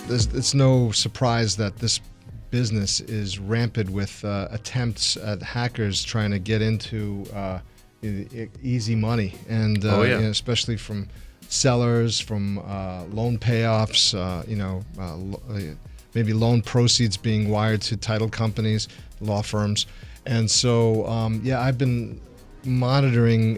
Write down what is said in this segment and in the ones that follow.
it's no surprise that this business is rampant with attempts at hackers trying to get into easy money, and especially from sellers, from loan payoffs, maybe loan proceeds being wired to title companies, law firms. And so, I've been monitoring,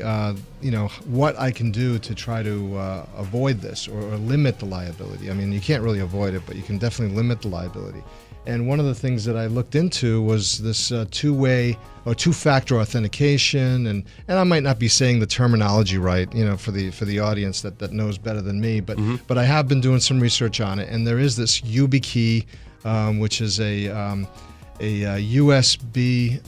what I can do to try to avoid this or limit the liability. I mean, you can't really avoid it, but you can definitely limit the liability. And one of the things that I looked into was this two-way or two-factor authentication, and I might not be saying the terminology right, for the audience that knows better than me, but I have been doing some research on it, and there is this YubiKey, which is a USB,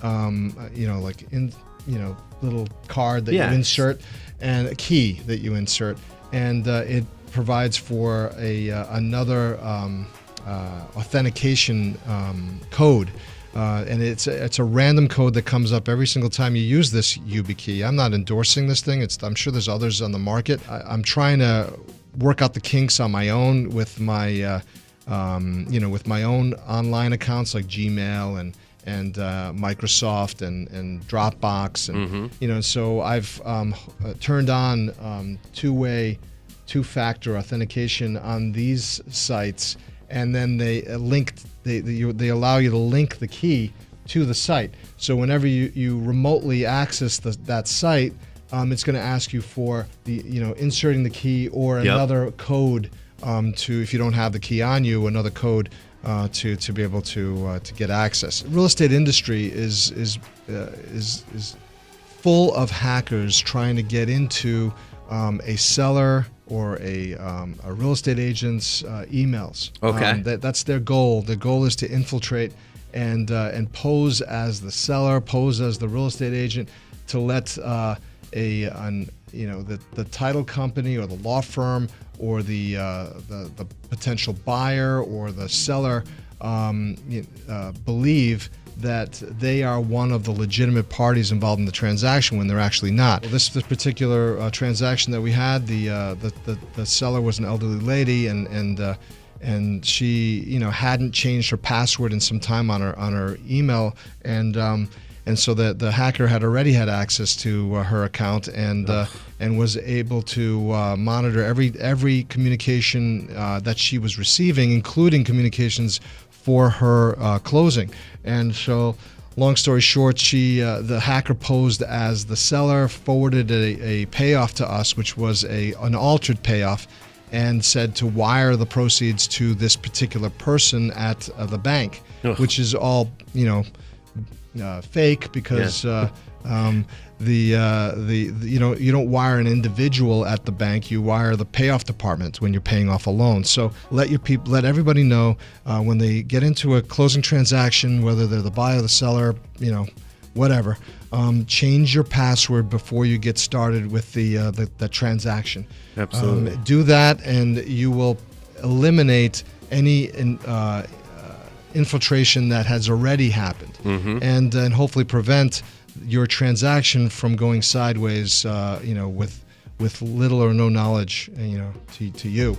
little card that you insert, and a key that you insert, and it provides for another authentication code, and it's a random code that comes up every single time you use this YubiKey. I'm not endorsing this thing. I'm sure there's others on the market. I'm trying to work out the kinks on my own with my with my own online accounts like Gmail and Microsoft and Dropbox, and so I've turned on two-factor authentication on these sites, and then they allow you to link the key to the site. So whenever you remotely access that site, it's going to ask you for inserting the key or another code if you don't have the key on you, another code to be able to get access. The real estate industry is full of hackers trying to get into a seller or a real estate agent's emails. Okay, that's their goal. Their goal is to infiltrate and pose as the seller, pose as the real estate agent, to let the title company or the law firm or the potential buyer or the seller believe that they are one of the legitimate parties involved in the transaction when they're actually not. Well, this particular transaction that we had, the seller was an elderly lady, and she hadn't changed her password in some time on her email, and so the hacker had already had access to her account and was able to monitor every communication that she was receiving, including communications for her closing. And so, long story short, the hacker posed as the seller, forwarded a payoff to us, which was an altered payoff, and said to wire the proceeds to this particular person at the bank, which is all fake, because you don't wire an individual at the bank. You wire the payoff department when you're paying off a loan. So let everybody know when they get into a closing transaction, whether they're the buyer, the seller, whatever. Change your password before you get started with the transaction. Absolutely. Do that, and you will eliminate any infiltration that has already happened, and hopefully prevent your transaction from going sideways, with little or no knowledge, to you.